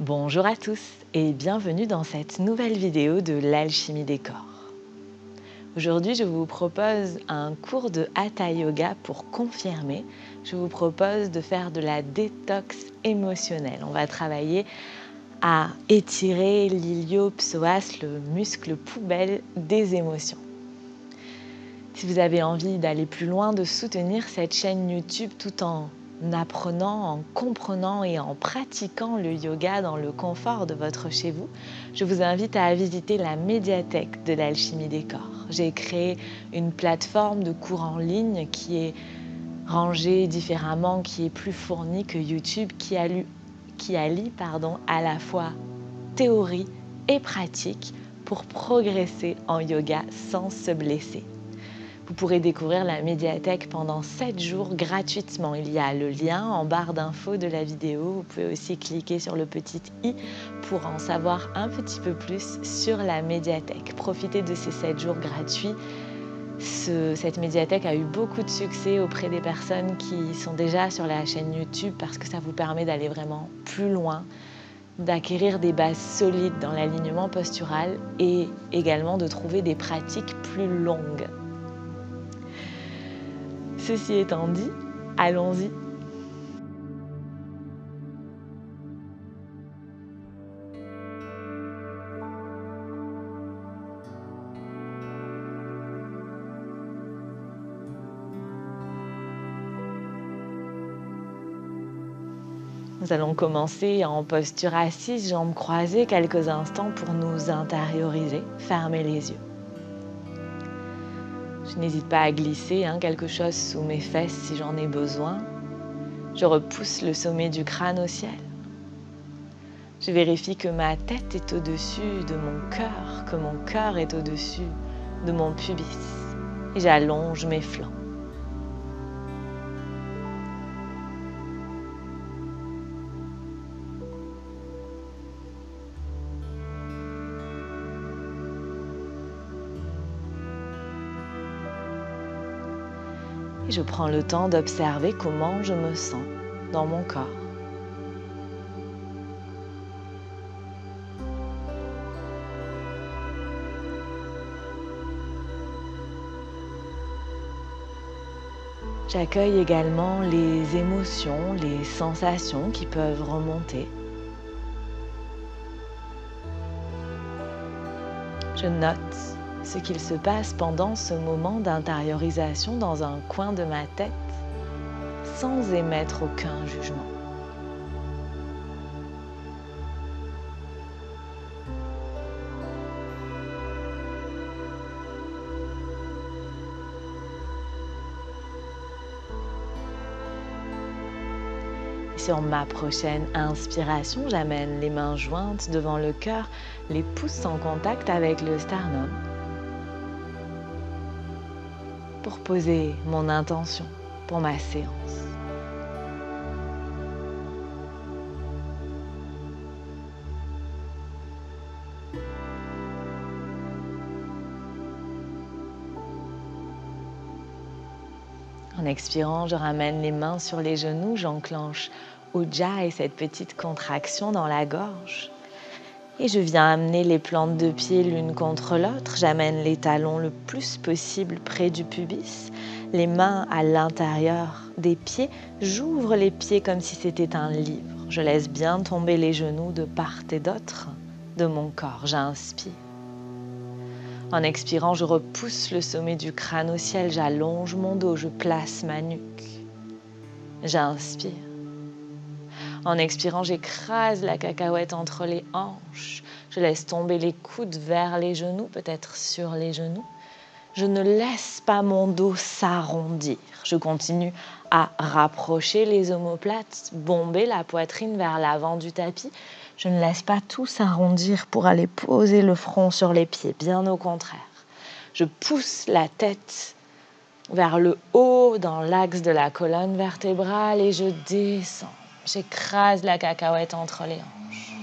Bonjour à tous et bienvenue dans cette nouvelle vidéo de l'alchimie des corps. Aujourd'hui, je vous propose un cours de Hatha Yoga pour confirmer. Je vous propose de faire de la détox émotionnelle. On va travailler à étirer l'iliopsoas, le muscle poubelle des émotions. Si vous avez envie d'aller plus loin, de soutenir cette chaîne YouTube tout en apprenant, en comprenant et en pratiquant le yoga dans le confort de votre chez vous, je vous invite à visiter la médiathèque de l'alchimie des corps. J'ai créé une plateforme de cours en ligne qui est rangée différemment, qui est plus fournie que YouTube, qui allie à la fois théorie et pratique pour progresser en yoga sans se blesser. Vous pourrez découvrir la médiathèque pendant 7 jours gratuitement. Il y a le lien en barre d'infos de la vidéo. Vous pouvez aussi cliquer sur le petit i pour en savoir un petit peu plus sur la médiathèque. Profitez de ces 7 jours gratuits. Cette médiathèque a eu beaucoup de succès auprès des personnes qui sont déjà sur la chaîne YouTube parce que ça vous permet d'aller vraiment plus loin, d'acquérir des bases solides dans l'alignement postural et également de trouver des pratiques plus longues. Ceci étant dit, allons-y. Nous allons commencer en posture assise, jambes croisées, quelques instants pour nous intérioriser, fermer les yeux. Je n'hésite pas à glisser quelque chose sous mes fesses si j'en ai besoin. Je repousse le sommet du crâne au ciel. Je vérifie que ma tête est au-dessus de mon cœur, que mon cœur est au-dessus de mon pubis. Et j'allonge mes flancs. Et je prends le temps d'observer comment je me sens dans mon corps. J'accueille également les émotions, les sensations qui peuvent remonter. Je note ce qu'il se passe pendant ce moment d'intériorisation dans un coin de ma tête sans émettre aucun jugement. Sur ma prochaine inspiration, j'amène les mains jointes devant le cœur, les pouces en contact avec le sternum pour poser mon intention pour ma séance. En expirant, je ramène les mains sur les genoux, j'enclenche Ujjayi, cette petite contraction dans la gorge. Et je viens amener les plantes de pied l'une contre l'autre. J'amène les talons le plus possible près du pubis, les mains à l'intérieur des pieds. J'ouvre les pieds comme si c'était un livre. Je laisse bien tomber les genoux de part et d'autre de mon corps. J'inspire. En expirant, je repousse le sommet du crâne au ciel. J'allonge mon dos, je place ma nuque. J'inspire. En expirant, j'écrase la cacahuète entre les hanches. Je laisse tomber les coudes vers les genoux, peut-être sur les genoux. Je ne laisse pas mon dos s'arrondir. Je continue à rapprocher les omoplates, bomber la poitrine vers l'avant du tapis. Je ne laisse pas tout s'arrondir pour aller poser le front sur les pieds, bien au contraire. Je pousse la tête vers le haut dans l'axe de la colonne vertébrale et je descends. J'écrase la cacahuète entre les hanches.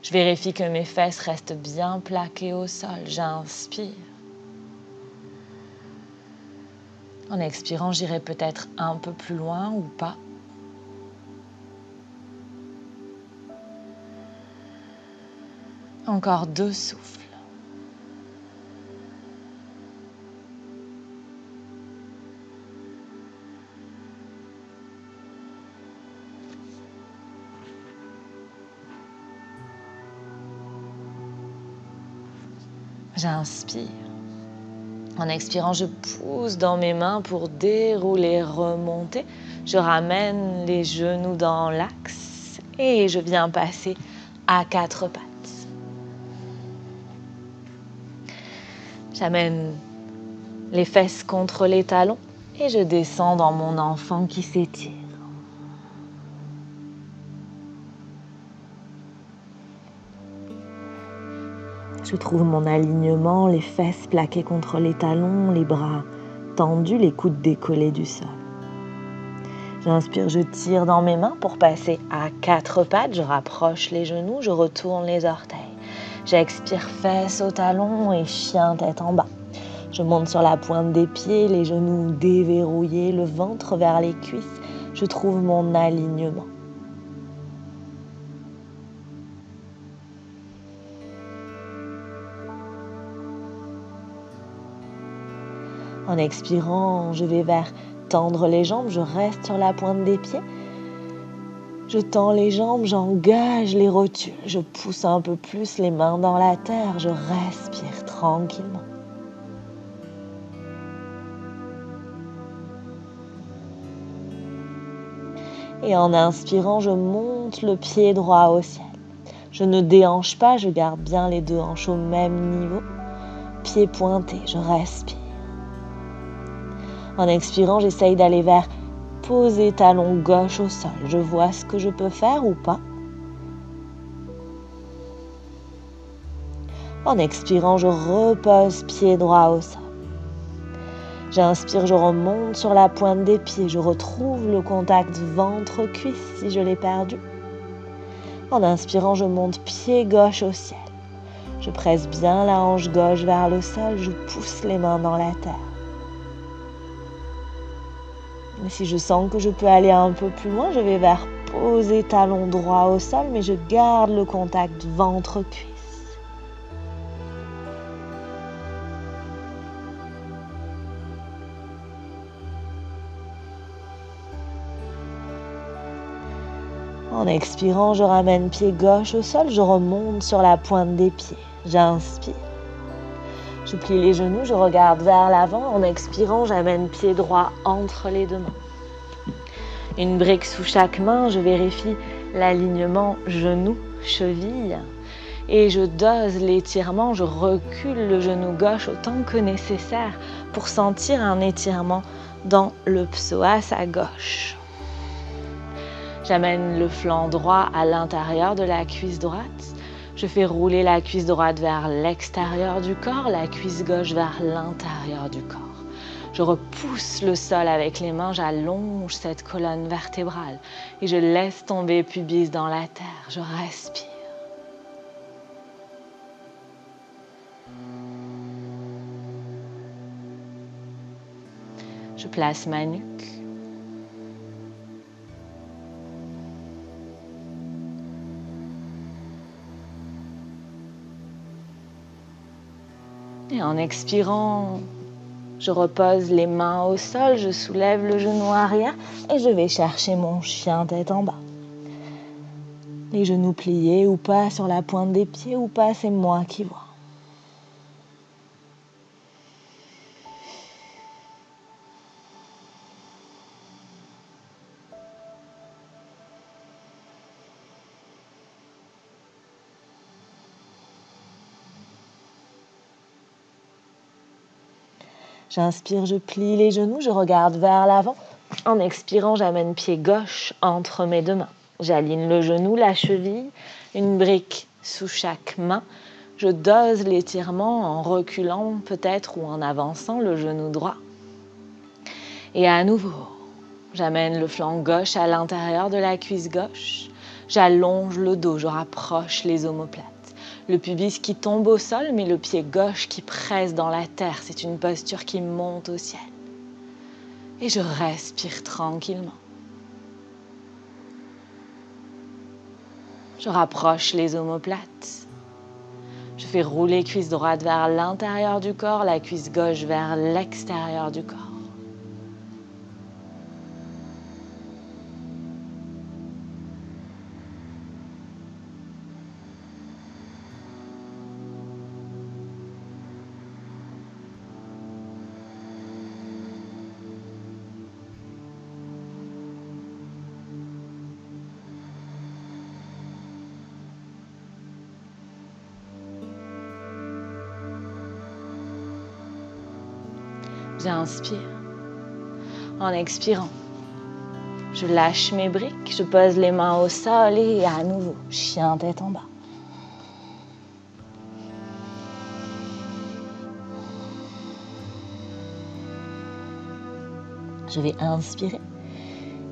Je vérifie que mes fesses restent bien plaquées au sol. J'inspire. En expirant, j'irai peut-être un peu plus loin ou pas. Encore 2 souffles. J'inspire. En expirant, je pousse dans mes mains pour dérouler, remonter. Je ramène les genoux dans l'axe et je viens passer à 4 pattes. J'amène les fesses contre les talons et je descends dans mon enfant qui s'étire. Je trouve mon alignement, les fesses plaquées contre les talons, les bras tendus, les coudes décollés du sol. J'inspire, je tire dans mes mains pour passer à 4 pattes. Je rapproche les genoux, je retourne les orteils. J'expire, fesses au talon et chien tête en bas. Je monte sur la pointe des pieds, les genoux déverrouillés, le ventre vers les cuisses. Je trouve mon alignement. En expirant, je vais vers tendre les jambes, je reste sur la pointe des pieds. Je tends les jambes, j'engage les rotules, je pousse un peu plus les mains dans la terre, je respire tranquillement. Et en inspirant, je monte le pied droit au ciel. Je ne déhanche pas, je garde bien les 2 hanches au même niveau. Pied pointé, je respire. En expirant, j'essaye d'aller vers poser talon gauche au sol. Je vois ce que je peux faire ou pas. En expirant, je repose pied droit au sol. J'inspire, je remonte sur la pointe des pieds. Je retrouve le contact ventre-cuisse si je l'ai perdu. En inspirant, je monte pied gauche au ciel. Je presse bien la hanche gauche vers le sol. Je pousse les mains dans la terre. Et si je sens que je peux aller un peu plus loin, je vais vers poser talon droit au sol, mais je garde le contact ventre-cuisse. En expirant, je ramène pied gauche au sol, je remonte sur la pointe des pieds. J'inspire. Je plie les genoux, je regarde vers l'avant. En expirant, j'amène pied droit entre les 2 mains. Une brique sous chaque main, je vérifie l'alignement genou-cheville. Et je dose l'étirement, je recule le genou gauche autant que nécessaire pour sentir un étirement dans le psoas à gauche. J'amène le flanc droit à l'intérieur de la cuisse droite. Je fais rouler la cuisse droite vers l'extérieur du corps, la cuisse gauche vers l'intérieur du corps. Je repousse le sol avec les mains, j'allonge cette colonne vertébrale et je laisse tomber pubis dans la terre. Je respire. Je place ma nuque. Et en expirant, je repose les mains au sol, je soulève le genou arrière et je vais chercher mon chien tête en bas. Les genoux pliés ou pas sur la pointe des pieds ou pas, c'est moi qui vois. J'inspire, je plie les genoux, je regarde vers l'avant. En expirant, j'amène pied gauche entre mes 2 mains. J'aligne le genou, la cheville, une brique sous chaque main. Je dose l'étirement en reculant peut-être ou en avançant le genou droit. Et à nouveau, j'amène le flanc gauche à l'intérieur de la cuisse gauche. J'allonge le dos, je rapproche les omoplates. Le pubis qui tombe au sol, mais le pied gauche qui presse dans la terre. C'est une posture qui monte au ciel. Et je respire tranquillement. Je rapproche les omoplates. Je fais rouler cuisse droite vers l'intérieur du corps, la cuisse gauche vers l'extérieur du corps. J'inspire. En expirant, je lâche mes briques, je pose les mains au sol et à nouveau, chien tête en bas. Je vais inspirer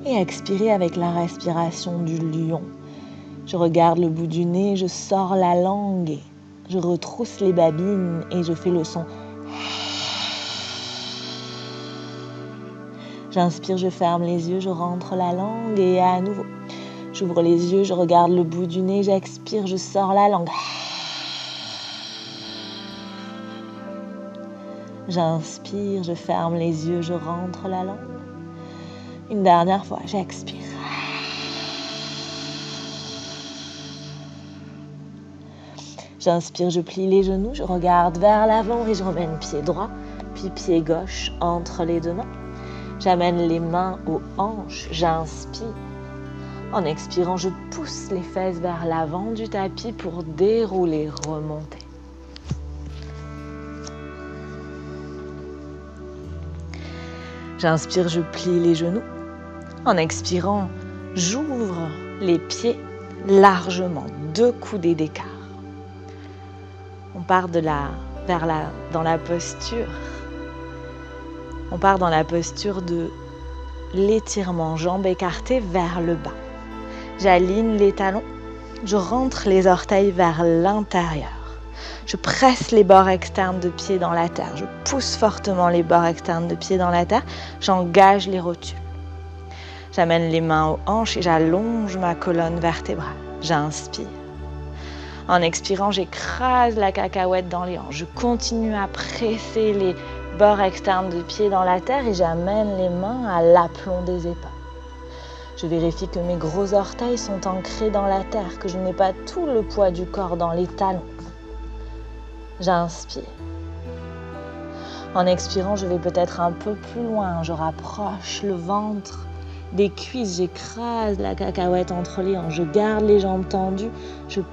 et expirer avec la respiration du lion. Je regarde le bout du nez, je sors la langue et je retrousse les babines et je fais le son. J'inspire, je ferme les yeux, je rentre la langue et à nouveau. J'ouvre les yeux, je regarde le bout du nez, j'expire, je sors la langue. J'inspire, je ferme les yeux, je rentre la langue. Une dernière fois, j'expire. J'inspire, je plie les genoux, je regarde vers l'avant et je remène pied droit, puis pied gauche entre les deux mains. J'amène les mains aux hanches, j'inspire. En expirant, je pousse les fesses vers l'avant du tapis pour dérouler, remonter. J'inspire, je plie les genoux. En expirant, j'ouvre les pieds largement, 2 coudées d'écart. On part dans la posture. On part dans la posture de l'étirement, jambes écartées vers le bas. J'aligne les talons, je rentre les orteils vers l'intérieur. Je presse les bords externes de pied dans la terre. Je pousse fortement les bords externes de pied dans la terre. J'engage les rotules. J'amène les mains aux hanches et j'allonge ma colonne vertébrale. J'inspire. En expirant, j'écrase la cacahuète dans les hanches. Je continue à presser les bords externes de pied dans la terre et j'amène les mains à l'aplomb des épaules. Je vérifie que mes gros orteils sont ancrés dans la terre, que je n'ai pas tout le poids du corps dans les talons. J'inspire. En expirant, je vais peut-être un peu plus loin. Je rapproche le ventre des cuisses, j'écrase la cacahuète entre les hanches. Je garde les jambes tendues,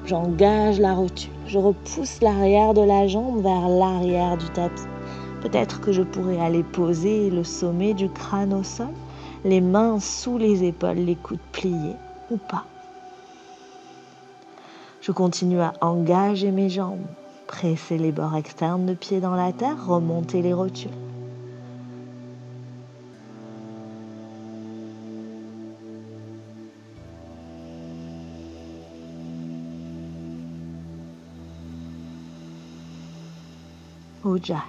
j'engage la rotule. Je repousse l'arrière de la jambe vers l'arrière du tapis. Peut-être que je pourrais aller poser le sommet du crâne au sol, les mains sous les épaules, les coudes pliés ou pas. Je continue à engager mes jambes, presser les bords externes de pied dans la terre, remonter les rotules. Ujjayi.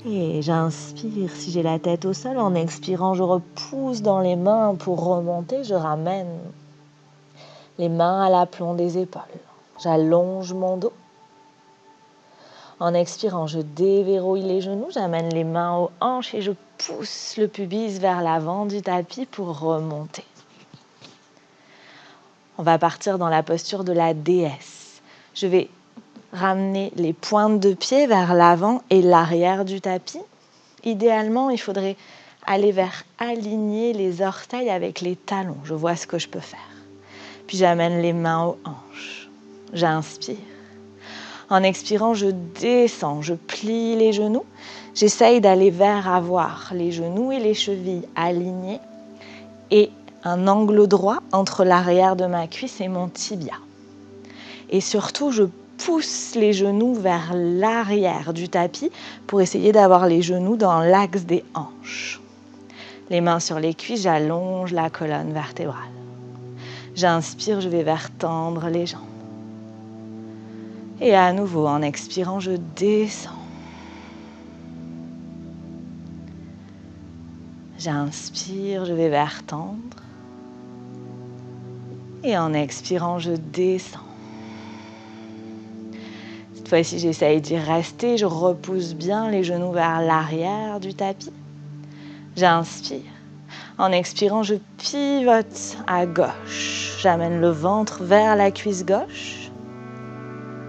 Et j'inspire si j'ai la tête au sol. En expirant, je repousse dans les mains pour remonter. Je ramène les mains à l'aplomb des épaules. J'allonge mon dos. En expirant, je déverrouille les genoux. J'amène les mains aux hanches et je pousse le pubis vers l'avant du tapis pour remonter. On va partir dans la posture de la déesse. Je vais ramener les pointes de pied vers l'avant et l'arrière du tapis. Idéalement, il faudrait aller vers aligner les orteils avec les talons. Je vois ce que je peux faire. Puis j'amène les mains aux hanches. J'inspire. En expirant, je descends, je plie les genoux. J'essaye d'aller vers avoir les genoux et les chevilles alignés et un angle droit entre l'arrière de ma cuisse et mon tibia. Et surtout, je pousse les genoux vers l'arrière du tapis pour essayer d'avoir les genoux dans l'axe des hanches. Les mains sur les cuisses, j'allonge la colonne vertébrale. J'inspire, je vais vers tendre les jambes. Et à nouveau, en expirant, je descends. J'inspire, je vais vers tendre. Et en expirant, je descends. Cette fois-ci, j'essaye d'y rester. Je repousse bien les genoux vers l'arrière du tapis. J'inspire. En expirant, je pivote à gauche. J'amène le ventre vers la cuisse gauche.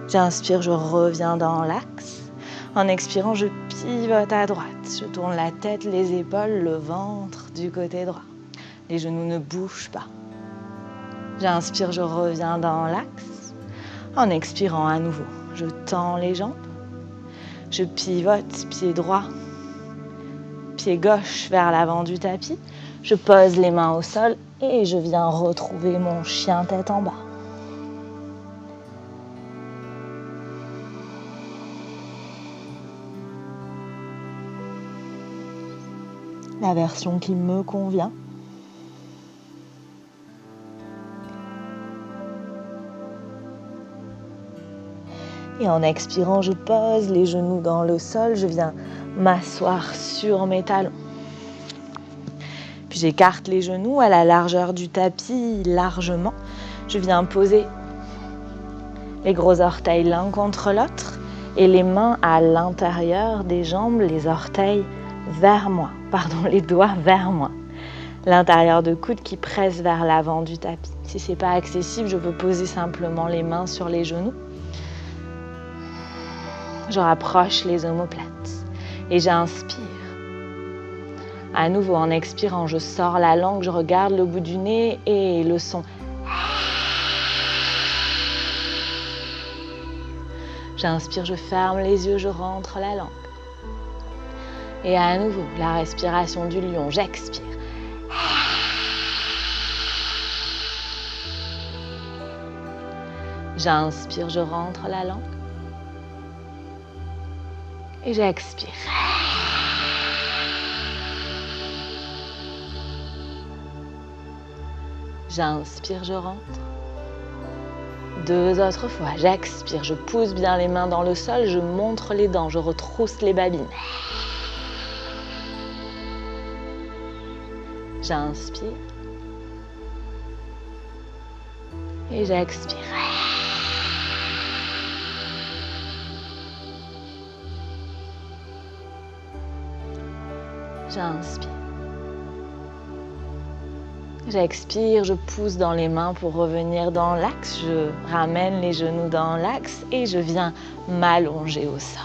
J'inspire, je reviens dans l'axe. En expirant, je pivote à droite. Je tourne la tête, les épaules, le ventre du côté droit. Les genoux ne bougent pas. J'inspire, je reviens dans l'axe. En expirant à nouveau, je tends les jambes. Je pivote, pied droit, pied gauche vers l'avant du tapis. Je pose les mains au sol et je viens retrouver mon chien tête en bas. La version qui me convient. Et en expirant, je pose les genoux dans le sol. Je viens m'asseoir sur mes talons. Puis j'écarte les genoux à la largeur du tapis, largement. Je viens poser les gros orteils l'un contre l'autre et les mains à l'intérieur des jambes, les orteils vers moi. Les doigts vers moi. L'intérieur de coude qui presse vers l'avant du tapis. Si ce n'est pas accessible, je peux poser simplement les mains sur les genoux. Je rapproche les omoplates et j'inspire. À nouveau, en expirant, je sors la langue, je regarde le bout du nez et le son. J'inspire, je ferme les yeux, je rentre la langue. Et à nouveau, la respiration du lion, j'expire. J'inspire, je rentre la langue. Et j'expire. J'inspire, je rentre. 2 autres fois, j'expire, je pousse bien les mains dans le sol, je montre les dents, je retrousse les babines. J'inspire. Et j'expire. J'inspire. J'expire, je pousse dans les mains pour revenir dans l'axe. Je ramène les genoux dans l'axe et je viens m'allonger au sol.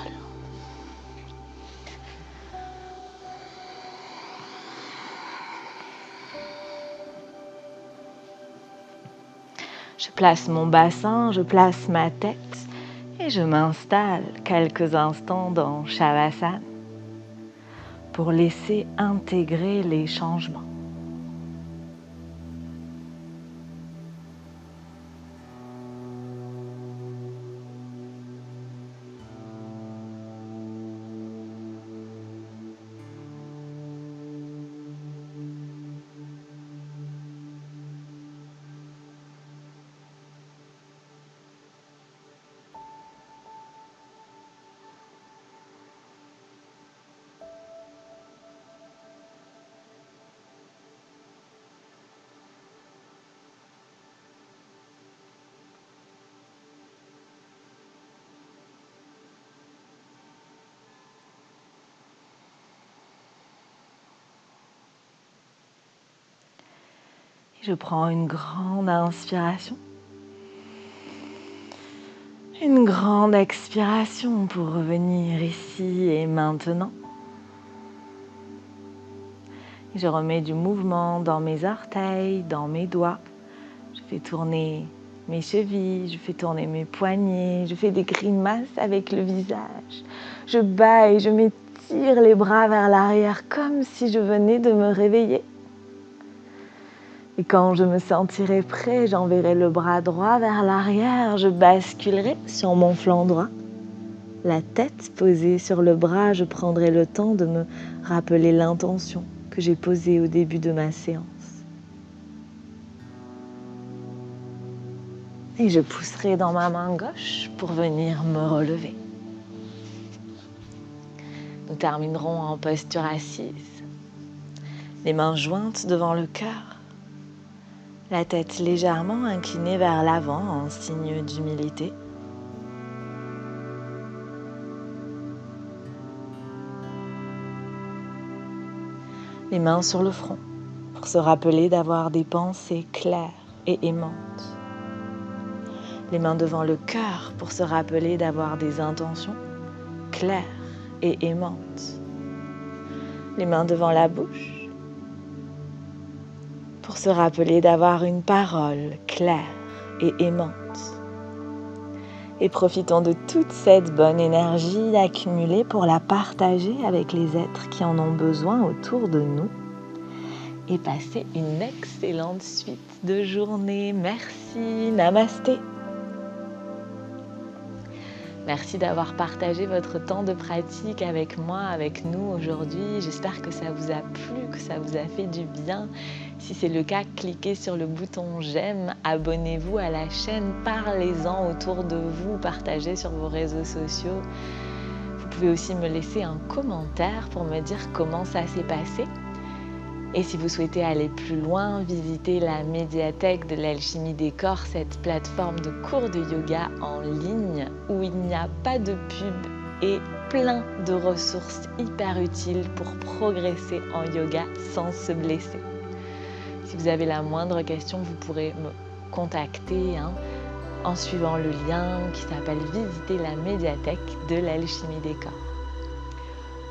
Je place mon bassin, je place ma tête et je m'installe quelques instants dans Shavasana pour laisser intégrer les changements. Je prends une grande inspiration, une grande expiration pour revenir ici et maintenant. Je remets du mouvement dans mes orteils, dans mes doigts. Je fais tourner mes chevilles, je fais tourner mes poignets, je fais des grimaces avec le visage. Je bâille, je m'étire les bras vers l'arrière comme si je venais de me réveiller. Et quand je me sentirai prêt, j'enverrai le bras droit vers l'arrière, je basculerai sur mon flanc droit. La tête posée sur le bras, je prendrai le temps de me rappeler l'intention que j'ai posée au début de ma séance. Et je pousserai dans ma main gauche pour venir me relever. Nous terminerons en posture assise, les mains jointes devant le cœur. La tête légèrement inclinée vers l'avant en signe d'humilité. Les mains sur le front pour se rappeler d'avoir des pensées claires et aimantes. Les mains devant le cœur pour se rappeler d'avoir des intentions claires et aimantes. Les mains devant la bouche pour se rappeler d'avoir une parole claire et aimante. Et profitons de toute cette bonne énergie accumulée pour la partager avec les êtres qui en ont besoin autour de nous. Et passez une excellente suite de journée. Merci, namasté. Merci d'avoir partagé votre temps de pratique avec moi, avec nous aujourd'hui. J'espère que ça vous a plu, que ça vous a fait du bien. Si c'est le cas, cliquez sur le bouton j'aime, abonnez-vous à la chaîne, parlez-en autour de vous, partagez sur vos réseaux sociaux. Vous pouvez aussi me laisser un commentaire pour me dire comment ça s'est passé. Et si vous souhaitez aller plus loin, visitez la médiathèque de l'Alchimie des Corps, cette plateforme de cours de yoga en ligne où il n'y a pas de pub et plein de ressources hyper utiles pour progresser en yoga sans se blesser. Si vous avez la moindre question, vous pourrez me contacter en suivant le lien qui s'appelle « Visiter la médiathèque de l'Alchimie des Corps ».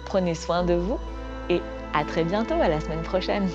Prenez soin de vous et à très bientôt, à la semaine prochaine.